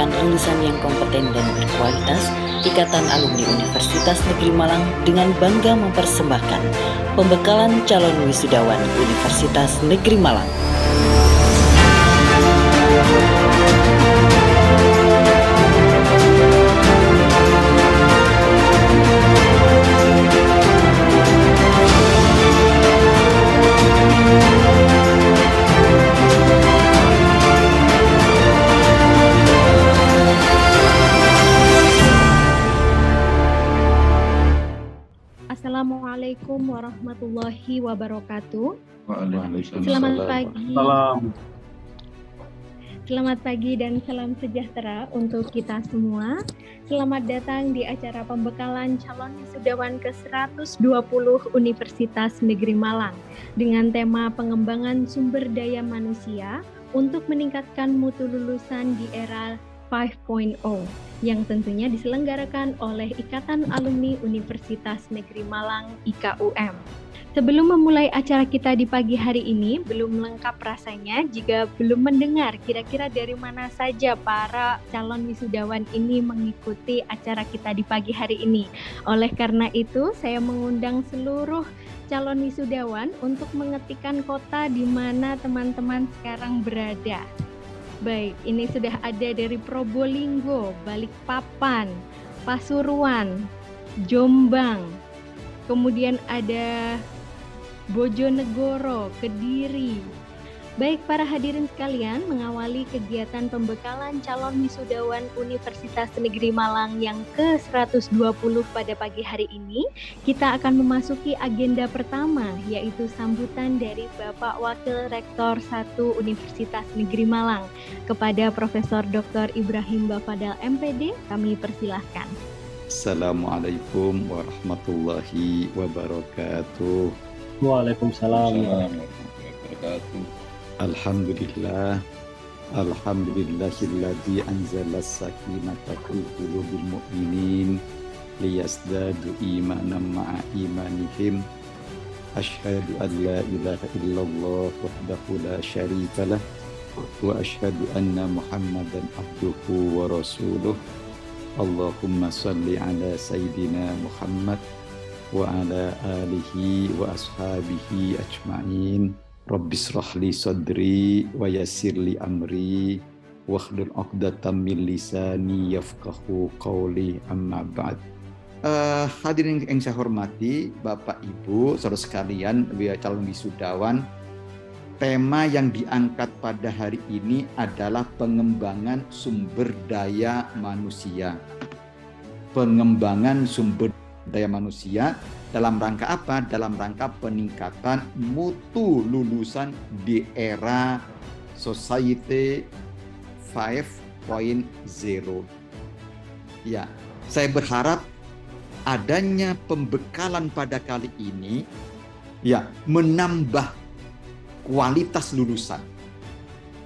menciptakan lulusan yang kompeten dan berkualitas, Ikatan Alumni Universitas Negeri Malang dengan bangga mempersembahkan pembekalan calon wisudawan Universitas Negeri Malang. Assalamualaikum warahmatullahi wabarakatuh. Waalaikumsalam. Selamat pagi. Selamat pagi dan salam sejahtera untuk kita semua. Selamat datang di acara pembekalan calon wisudawan ke-120 Universitas Negeri Malang dengan tema pengembangan sumber daya manusia untuk meningkatkan mutu lulusan di era 5.0 yang tentunya diselenggarakan oleh Ikatan Alumni Universitas Negeri Malang IKUM. Sebelum memulai acara kita di pagi hari ini, belum lengkap rasanya jika belum mendengar kira-kira dari mana saja para calon wisudawan ini mengikuti acara kita di pagi hari ini. Oleh karena itu, saya mengundang seluruh calon wisudawan untuk mengetikkan kota di mana teman-teman sekarang berada. Baik, ini sudah ada dari Probolinggo, Balikpapan, Pasuruan, Jombang, kemudian ada Bojonegoro, Kediri. Baik para hadirin sekalian, mengawali kegiatan pembekalan calon wisudawan Universitas Negeri Malang yang ke-120 pada pagi hari ini, kita akan memasuki agenda pertama, yaitu sambutan dari Bapak Wakil Rektor 1 Universitas Negeri Malang kepada Profesor Dr. Ibrahim Bafadal MPD. Kami persilahkan. Assalamualaikum warahmatullahi wabarakatuh. Waalaikumsalam warahmatullahi wabarakatuh. Alhamdulillah, alhamdulillahilladzi anzala sakinata fi qulubil mu'minin liyazdadu imanan ma'a imanihim. Asyhadu an la ilaha illallah wahdahu la syarika lah wa asyhadu anna Muhammadan abduhu wa rasuluh. Allahumma salli ala sayyidina Muhammad wa ala alihi wa ashabihi ajma'in. Rabbis rahli sadri wa yassirli amri wahlul 'uqdatam min lisani yafqahu qawli, amma ba'd. Hadirin yang saya hormati, Bapak Ibu, saudara sekalian, calon wisudawan, tema yang diangkat pada hari ini adalah pengembangan sumber daya manusia. Pengembangan sumber daya manusia dalam rangka apa? Dalam rangka peningkatan mutu lulusan di era Society 5.0. Ya, saya berharap adanya pembekalan pada kali ini ya menambah kualitas lulusan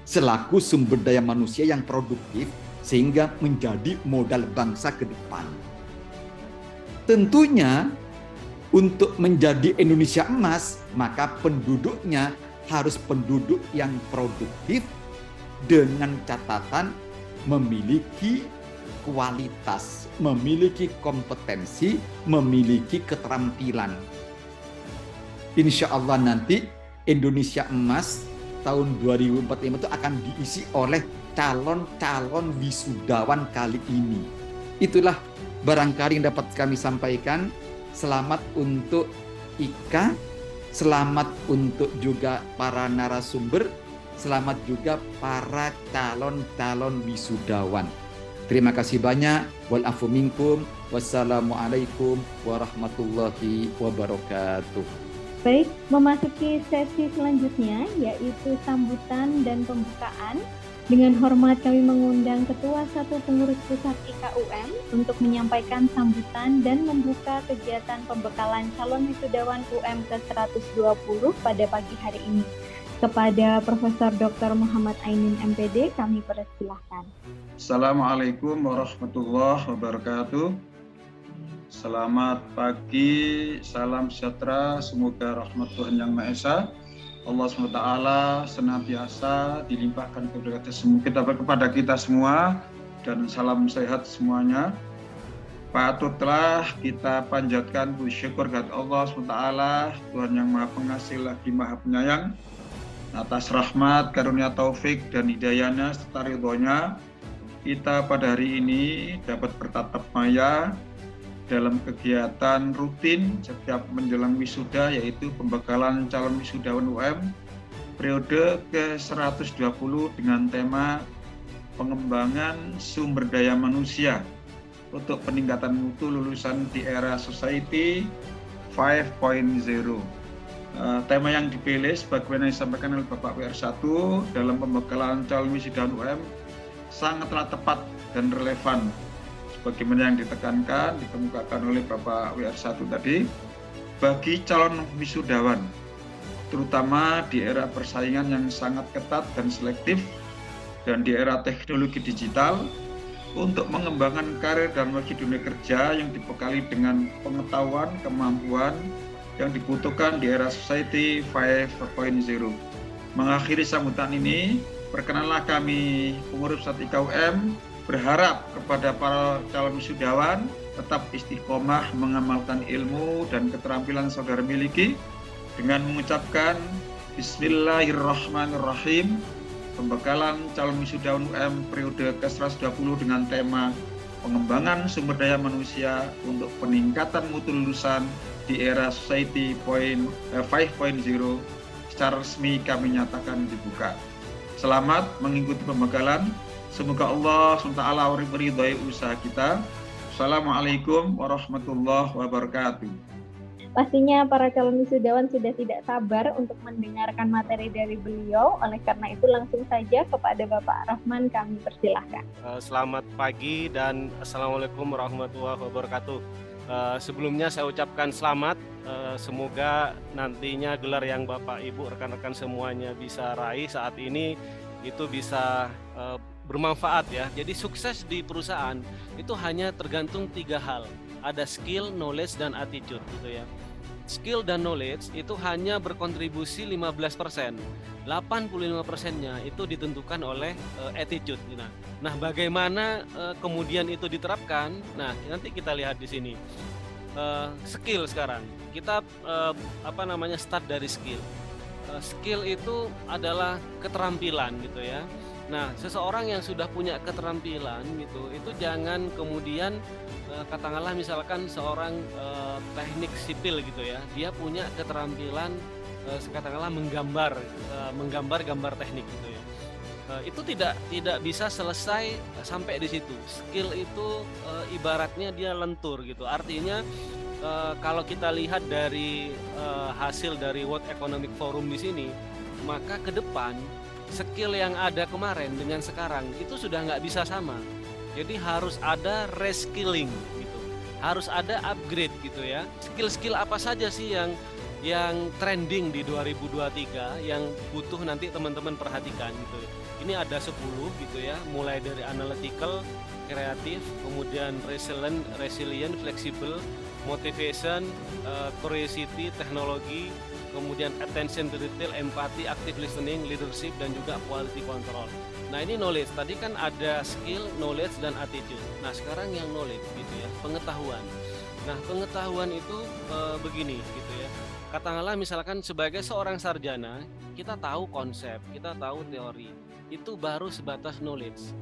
selaku sumber daya manusia yang produktif sehingga menjadi modal bangsa ke depan. Tentunya untuk menjadi Indonesia emas, maka penduduknya harus penduduk yang produktif dengan catatan memiliki kualitas, memiliki kompetensi, memiliki keterampilan. Insya Allah nanti Indonesia emas tahun 2045 itu akan diisi oleh calon-calon wisudawan kali ini. Itulah barangkali yang dapat kami sampaikan. Selamat untuk Ika, selamat untuk juga para narasumber, selamat juga para calon-calon wisudawan. Terima kasih banyak. Wal afu minkum. Wassalamualaikum warahmatullahi wabarakatuh. Baik, memasuki sesi selanjutnya yaitu sambutan dan pembukaan. Dengan hormat kami mengundang Ketua Satu Pengurus Pusat IKUM untuk menyampaikan sambutan dan membuka kegiatan pembekalan calon wisudawan UM ke-120 pada pagi hari ini. Kepada Profesor Dr. Muhammad Ainin MPD kami persilahkan. Assalamualaikum warahmatullahi wabarakatuh. Selamat pagi, salam sejahtera, semoga rahmat Tuhan Yang Maha Esa, Allah SWT senantiasa dilimpahkan keberkatan kepada kita semua dan salam sehat semuanya. Patutlah kita panjatkan puji syukur kepada Allah SWT, Tuhan yang Maha Pengasih lagi Maha Penyayang, atas rahmat, karunia, taufik, dan hidayahnya serta ridhonya kita pada hari ini dapat bertatap maya dalam kegiatan rutin setiap menjelang wisuda, yaitu pembekalan calon wisudawan UM periode ke-120 dengan tema pengembangan sumber daya manusia untuk peningkatan mutu lulusan di era Society 5.0. Tema yang dipilih sebagaimana disampaikan oleh Bapak WR1 dalam pembekalan calon wisudawan UM sangatlah tepat dan relevan sebagaimana yang dikemukakan oleh Bapak WR1 tadi bagi calon wisudawan, terutama di era persaingan yang sangat ketat dan selektif dan di era teknologi digital, untuk mengembangkan karir dan wajib dunia kerja yang dibekali dengan pengetahuan, kemampuan yang dibutuhkan di era Society 5.0. Mengakhiri sambutan ini, perkenanlah kami pengurus Statika UM berharap kepada para calon wisudawan tetap istiqomah mengamalkan ilmu dan keterampilan saudara miliki dengan mengucapkan Bismillahirrahmanirrahim. Pembekalan calon wisudawan UM periode ke-120 dengan tema pengembangan sumber daya manusia untuk peningkatan mutu lulusan di era Society 5.0 secara resmi kami nyatakan dibuka. Selamat mengikuti pembekalan. Semoga Allah SWT meridhai usaha kita. Assalamualaikum warahmatullahi wabarakatuh. Pastinya para calon wisudawan sudah tidak sabar untuk mendengarkan materi dari beliau. Oleh karena itu langsung saja kepada Bapak Rahman kami persilahkan. Selamat pagi dan Assalamualaikum warahmatullahi wabarakatuh. Sebelumnya saya ucapkan selamat. Semoga nantinya gelar yang Bapak Ibu rekan-rekan semuanya bisa raih saat ini itu bisa bermanfaat ya. Jadi sukses di perusahaan itu hanya tergantung 3 hal. Ada skill, knowledge, dan attitude gitu ya. Skill dan knowledge itu hanya berkontribusi 15%. 85%-nya itu ditentukan oleh attitude. Nah, bagaimana kemudian itu diterapkan? Nah, nanti kita lihat di sini. Skill sekarang. Kita start dari skill. Skill itu adalah keterampilan gitu ya. Nah, seseorang yang sudah punya keterampilan gitu, itu jangan kemudian katakanlah misalkan seorang teknik sipil gitu ya, dia punya keterampilan katakanlah menggambar gambar teknik gitu ya. Itu tidak bisa selesai sampai di situ. Skill itu ibaratnya dia lentur gitu. Artinya kalau kita lihat dari hasil dari World Economic Forum di sini, maka ke depan skill yang ada kemarin dengan sekarang itu sudah nggak bisa sama. Jadi harus ada reskilling gitu, harus ada upgrade gitu ya. Skill-skill apa saja sih yang trending di 2023 yang butuh nanti teman-teman perhatikan gitu. Ini ada 10 gitu ya, mulai dari analytical, kreatif, kemudian resilient, flexible, motivation, curiosity, teknologi, kemudian attention to detail, empathy, active listening, leadership, dan juga quality control. Nah ini knowledge, tadi kan ada skill, knowledge, dan attitude. Nah sekarang yang knowledge gitu ya, pengetahuan. Nah pengetahuan itu begini gitu ya. Katakanlah misalkan sebagai seorang sarjana, kita tahu konsep, kita tahu teori, itu baru sebatas knowledge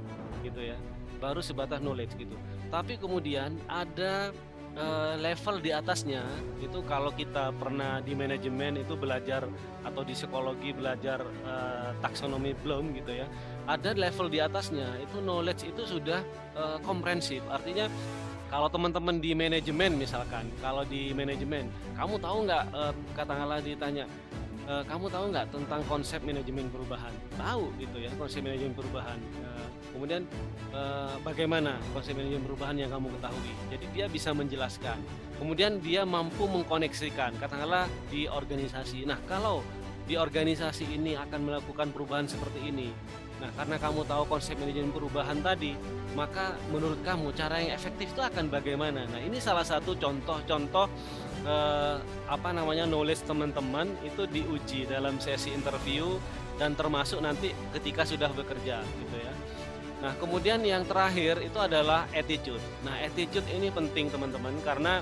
gitu ya, baru sebatas knowledge gitu. Tapi kemudian ada level di atasnya itu kalau kita pernah di manajemen itu belajar atau di psikologi belajar taksonomi Bloom gitu ya, ada level di atasnya itu knowledge itu sudah komprehensif. Artinya kalau teman-teman di manajemen misalkan, kalau di manajemen kamu tahu nggak, katakanlah ditanya kamu tahu nggak tentang konsep manajemen perubahan? Tahu gitu ya, konsep manajemen perubahan. Kemudian bagaimana konsep manajemen perubahan yang kamu ketahui? Jadi dia bisa menjelaskan. Kemudian dia mampu mengkoneksikan, katakanlah di organisasi. Nah, kalau di organisasi ini akan melakukan perubahan seperti ini. Nah, karena kamu tahu konsep manajemen perubahan tadi, maka menurut kamu cara yang efektif itu akan bagaimana? Nah, ini salah satu contoh-contoh knowledge teman-teman itu diuji dalam sesi interview dan termasuk nanti ketika sudah bekerja gitu ya. Nah, kemudian yang terakhir itu adalah attitude. Nah, attitude ini penting teman-teman karena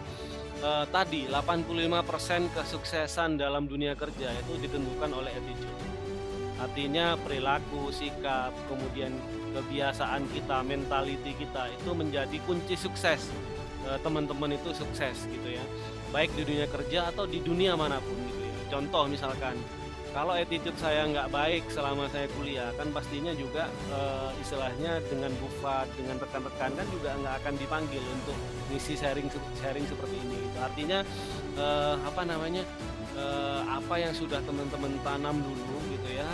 tadi 85% kesuksesan dalam dunia kerja itu ditentukan oleh attitude. Artinya perilaku, sikap, kemudian kebiasaan kita, mentality kita itu menjadi kunci sukses. Teman-teman itu sukses gitu ya. Baik di dunia kerja atau di dunia manapun gitu ya. Contoh misalkan, kalau attitude saya nggak baik selama saya kuliah, kan pastinya juga istilahnya dengan bufat, dengan rekan-rekan kan juga nggak akan dipanggil untuk ngisi sharing seperti ini. Artinya apa yang sudah teman-teman tanam dulu gitu ya,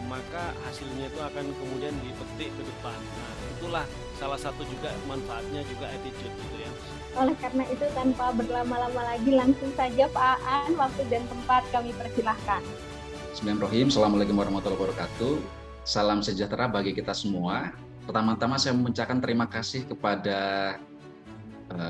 maka hasilnya itu akan kemudian dipetik ke depan. Nah, itulah salah satu juga manfaatnya juga attitude gitu ya. Oleh karena itu, tanpa berlama-lama lagi, langsung saja Pak Aan, waktu dan tempat kami persilahkan. Bismillahirrahmanirrahim. Assalamualaikum warahmatullahi wabarakatuh. Salam sejahtera bagi kita semua. Pertama-tama saya mengucapkan terima kasih kepada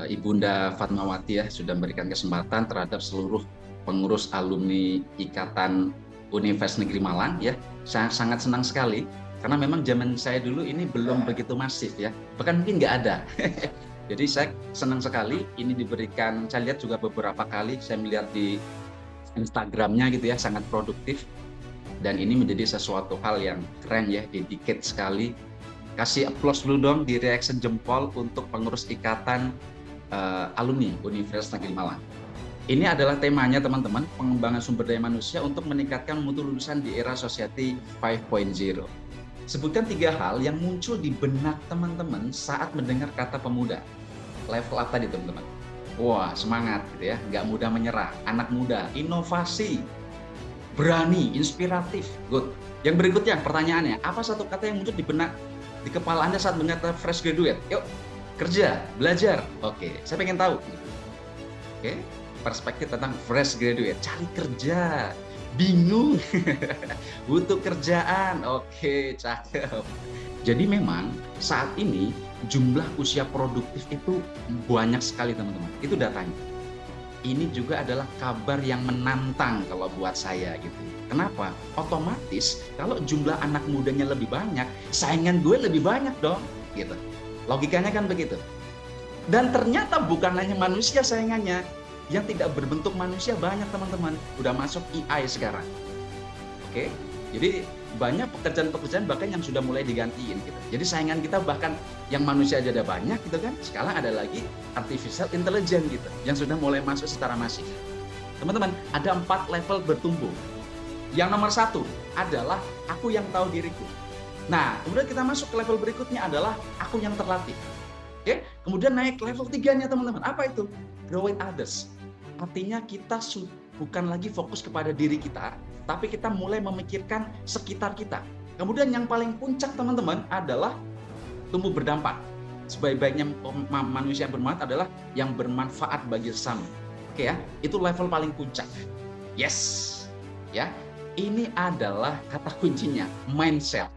Ibunda Fatmawati ya, sudah memberikan kesempatan terhadap seluruh pengurus alumni Ikatan Universitas Negeri Malang ya. Saya sangat senang sekali karena memang zaman saya dulu ini belum begitu masif ya, bahkan mungkin nggak ada. Jadi saya senang sekali ini diberikan. Saya lihat juga beberapa kali saya melihat di Instagramnya gitu ya, sangat produktif, dan ini menjadi sesuatu hal yang keren ya, dedicate sekali. Kasih applause dulu dong di reaction jempol untuk pengurus Ikatan Alumni Universitas Negeri Malang. Ini adalah temanya teman-teman, pengembangan sumber daya manusia untuk meningkatkan mutu lulusan di era Society 5.0. Sebutkan 3 hal yang muncul di benak teman-teman saat mendengar kata pemuda. Level up tadi teman-teman. Wah, semangat gitu ya, nggak mudah menyerah, anak muda, inovasi, berani, inspiratif, good. Yang berikutnya pertanyaannya, apa satu kata yang muncul di benak, di kepala Anda saat mendengar fresh graduate? Yuk, kerja, belajar. Oke, saya pengen tahu. Oke, perspektif tentang fresh graduate, cari kerja, bingung, butuh kerjaan. Oke, cakep. Jadi memang saat ini jumlah usia produktif itu banyak sekali teman-teman. Itu datanya. Ini juga adalah kabar yang menantang kalau buat saya gitu. Kenapa? Otomatis kalau jumlah anak mudanya lebih banyak, saingan gue lebih banyak dong gitu. Logikanya kan begitu. Dan ternyata bukan hanya manusia saingannya, yang tidak berbentuk manusia banyak teman-teman. Udah masuk AI sekarang. Oke? Jadi banyak pekerjaan-pekerjaan bahkan yang sudah mulai digantiin gitu. Jadi saingan kita bahkan yang manusia aja ada banyak gitu kan. Sekarang ada lagi artificial intelligence gitu yang sudah mulai masuk secara masif. Teman-teman, ada 4 level bertumbuh. Yang nomor 1 adalah aku yang tahu diriku. Nah, kemudian kita masuk ke level berikutnya adalah aku yang terlatih. Oke? Kemudian naik level 3-nya teman-teman. Apa itu? Grow with others. Artinya kita bukan lagi fokus kepada diri kita, tapi kita mulai memikirkan sekitar kita. Kemudian yang paling puncak teman-teman adalah tumbuh berdampak. Sebaik-baiknya manusia yang bermanfaat adalah yang bermanfaat bagi sesama. Oke ya, itu level paling puncak. Yes, ya. Ini adalah kata kuncinya, mindset.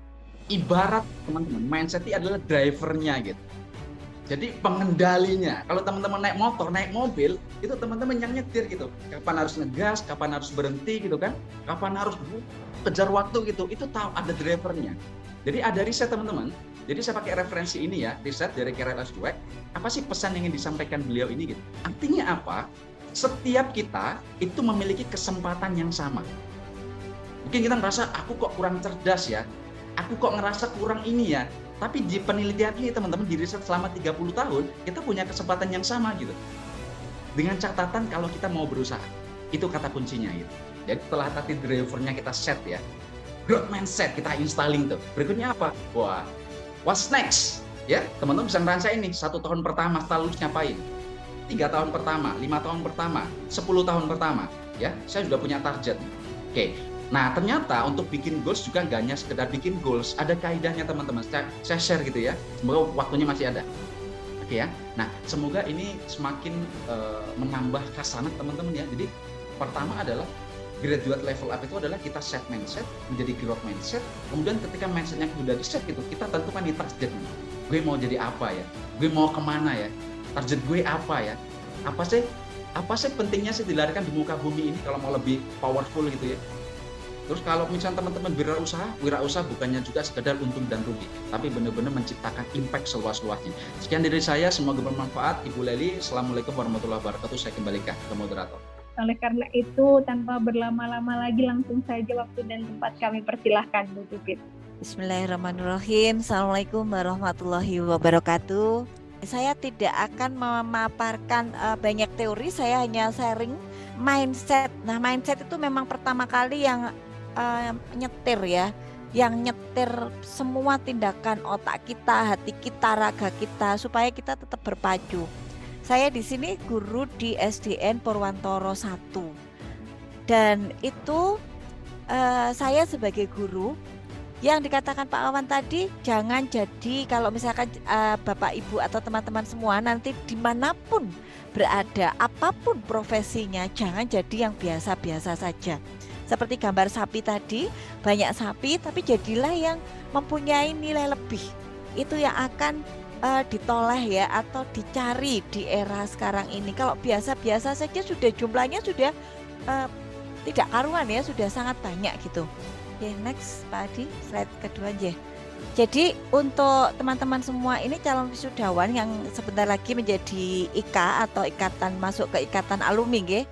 Ibarat teman-teman, mindset itu adalah drivernya gitu. Jadi pengendalinya, kalau teman-teman naik motor, naik mobil, itu teman-teman yang nyetir gitu. Kapan harus ngegas, kapan harus berhenti gitu kan, kapan harus kejar waktu gitu, itu tahu ada drivernya. Jadi ada riset teman-teman, jadi saya pakai referensi ini ya, riset dari KRLS Dweck, apa sih pesan yang ingin disampaikan beliau ini gitu. Artinya apa? Setiap kita itu memiliki kesempatan yang sama. Mungkin kita ngerasa, aku kok kurang cerdas ya, aku kok ngerasa kurang ini ya. Tapi di penelitian ini teman-teman, di riset selama 30 tahun, kita punya kesempatan yang sama gitu. Dengan catatan kalau kita mau berusaha. Itu kata kuncinya gitu. Jadi setelah tadi drivernya kita set ya, growth mindset kita installing tuh. Berikutnya apa? Wah, what's next? Ya, teman-teman bisa ngerasain nih, 1 tahun pertama setelah lulus ngapain? 3 tahun pertama, 5 tahun pertama, 10 tahun pertama. Ya, saya sudah punya target. Oke. Nah, ternyata untuk bikin goals juga nggak hanya sekedar bikin goals, ada kaidahnya teman-teman. Saya share gitu ya, semoga waktunya masih ada. Oke ya. Nah, semoga ini semakin menambah khasanah teman-teman ya. Jadi pertama adalah graduate level up itu adalah kita set mindset menjadi growth mindset. Kemudian ketika mindsetnya sudah di set gitu, kita tentukan nih targetnya. Gue mau jadi apa ya? Gue mau kemana ya? Target gue apa ya? Apa sih pentingnya sih dilarikan di muka bumi ini kalau mau lebih powerful gitu ya? Terus kalau misalnya teman-teman wirausaha bukannya juga sekedar untung dan rugi, tapi benar-benar menciptakan impact seluas-luasnya. Sekian dari saya, semoga bermanfaat. Ibu Leli, Assalamualaikum warahmatullahi wabarakatuh. Saya kembalikan ke moderator. Oleh karena itu, tanpa berlama-lama lagi, langsung saja waktu dan tempat kami persilahkan, Bu Pipit. Bismillahirrahmanirrahim. Assalamualaikum warahmatullahi wabarakatuh. Saya tidak akan memaparkan banyak teori, saya hanya sharing mindset. Nah, mindset itu memang pertama kali yang nyetir ya, yang nyetir semua tindakan otak kita, hati kita, raga kita, supaya kita tetap berpacu. Saya di sini guru di SDN Purwantoro 1, dan itu saya sebagai guru yang dikatakan Pak Wawan tadi, jangan jadi kalau misalkan Bapak Ibu atau teman-teman semua nanti dimanapun berada, apapun profesinya, jangan jadi yang biasa-biasa saja. Seperti gambar sapi tadi, banyak sapi tapi jadilah yang mempunyai nilai lebih. Itu yang akan ditoleh ya, atau dicari di era sekarang ini. Kalau biasa-biasa saja sudah jumlahnya sudah tidak karuan ya, sudah sangat banyak gitu. Oke, next Pak Adi, slide kedua aja. Jadi untuk teman-teman semua ini calon wisudawan yang sebentar lagi menjadi IKA atau ikatan, masuk ke ikatan alumni nggih.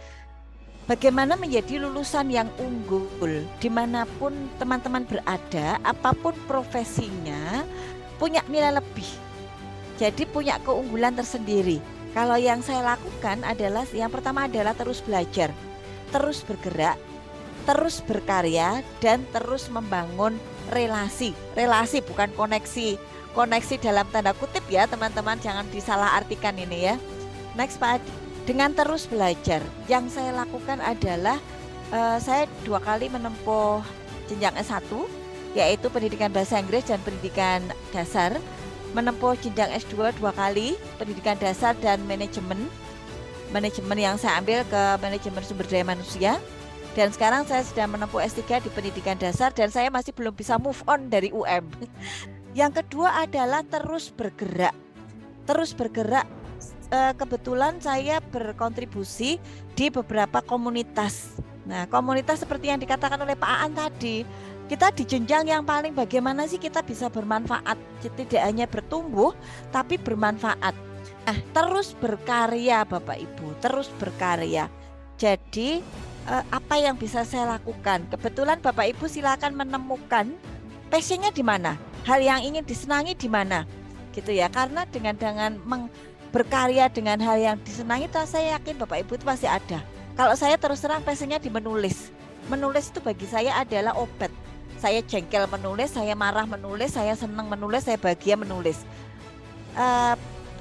Bagaimana menjadi lulusan yang unggul dimanapun teman-teman berada, apapun profesinya, punya nilai lebih. Jadi punya keunggulan tersendiri. Kalau yang saya lakukan adalah, yang pertama adalah terus belajar, terus bergerak, terus berkarya, dan terus membangun relasi. Relasi bukan koneksi. Koneksi dalam tanda kutip ya teman-teman, jangan disalah artikan ini ya. Next Pak Adi. Dengan terus belajar, yang saya lakukan adalah saya 2 kali menempuh jenjang S1, yaitu pendidikan bahasa Inggris dan pendidikan dasar. Menempuh jenjang S2 2 kali, pendidikan dasar dan manajemen. Manajemen yang saya ambil ke manajemen sumber daya manusia. Dan sekarang saya sedang menempuh S3 di pendidikan dasar dan saya masih belum bisa move on dari UM. Yang kedua adalah terus bergerak. Terus bergerak. Kebetulan saya berkontribusi di beberapa komunitas. Nah, komunitas seperti yang dikatakan oleh Pak Aan tadi, kita di jenjang yang paling bagaimana sih kita bisa bermanfaat, tidak hanya bertumbuh tapi bermanfaat. Nah, terus berkarya Bapak Ibu, terus berkarya. Jadi apa yang bisa saya lakukan? Kebetulan Bapak Ibu silakan menemukan passionnya di mana, hal yang ingin disenangi di mana, gitu ya. Karena dengan berkarya dengan hal yang disenangi, saya yakin Bapak Ibu itu pasti ada. Kalau saya terus terang passionnya di menulis. Menulis itu bagi saya adalah obat. Saya jengkel menulis, saya marah menulis, saya senang menulis, saya bahagia menulis.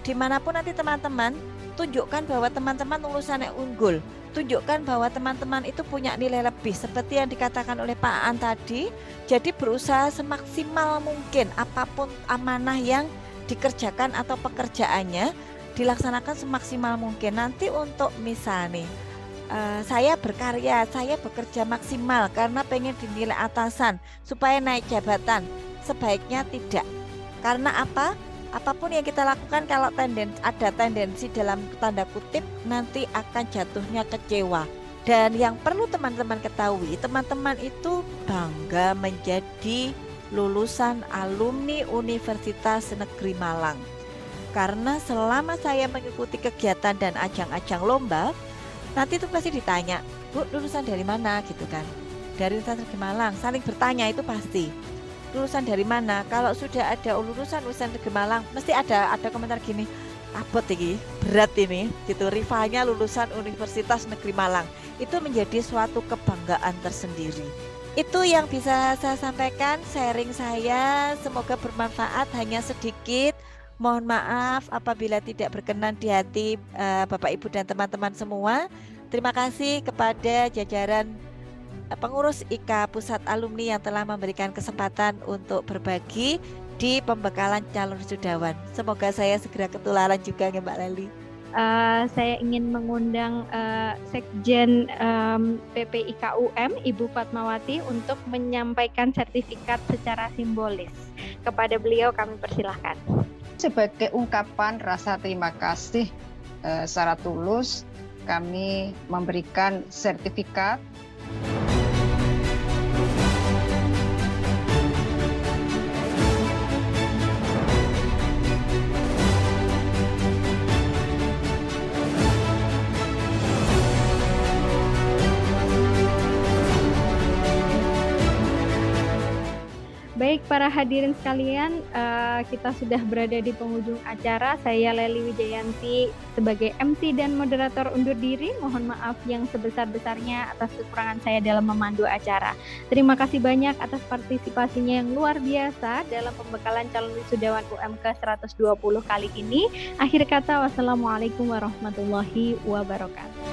Dimanapun nanti teman-teman, tunjukkan bahwa teman-teman lulusannya unggul. Tunjukkan bahwa teman-teman itu punya nilai lebih. Seperti yang dikatakan oleh Pak Aan tadi, jadi berusaha semaksimal mungkin apapun amanah yang dikerjakan atau pekerjaannya, dilaksanakan semaksimal mungkin. Nanti untuk misalnya saya berkarya, saya bekerja maksimal karena pengen dinilai atasan supaya naik jabatan, sebaiknya tidak. Karena apa? Apapun yang kita lakukan kalau ada tendensi dalam tanda kutip nanti akan jatuhnya kecewa. Dan yang perlu teman-teman ketahui, teman-teman itu bangga menjadi lulusan alumni Universitas Negeri Malang. Karena selama saya mengikuti kegiatan dan ajang-ajang lomba, nanti itu pasti ditanya, Bu, lulusan dari mana gitu kan? Dari Universitas Negeri Malang, saling bertanya itu pasti. Lulusan dari mana? Kalau sudah ada lulusan Negeri Malang, mesti ada komentar gini, abot ini, berat ini, gitu. Rivalnya lulusan Universitas Negeri Malang. Itu menjadi suatu kebanggaan tersendiri. Itu yang bisa saya sampaikan, sharing saya, semoga bermanfaat, hanya sedikit. Mohon maaf apabila tidak berkenan di hati Bapak Ibu dan teman-teman semua. Terima kasih kepada jajaran pengurus IKA Pusat Alumni yang telah memberikan kesempatan untuk berbagi di pembekalan calon wisudawan. Semoga saya segera ketularan juga ya Mbak Leli. Saya ingin mengundang Sekjen PPIKUM Ibu Fatmawati untuk menyampaikan sertifikat secara simbolis. Kepada beliau kami persilahkan. Sebagai ungkapan rasa terima kasih secara tulus, kami memberikan sertifikat Baik para hadirin sekalian, kita sudah berada di penghujung acara. Saya Leli Wijayanti sebagai MC dan moderator undur diri. Mohon maaf yang sebesar-besarnya atas kekurangan saya dalam memandu acara. Terima kasih banyak atas partisipasinya yang luar biasa dalam pembekalan calon wisudawan UMK 120 kali ini. Akhir kata, wassalamualaikum warahmatullahi wabarakatuh.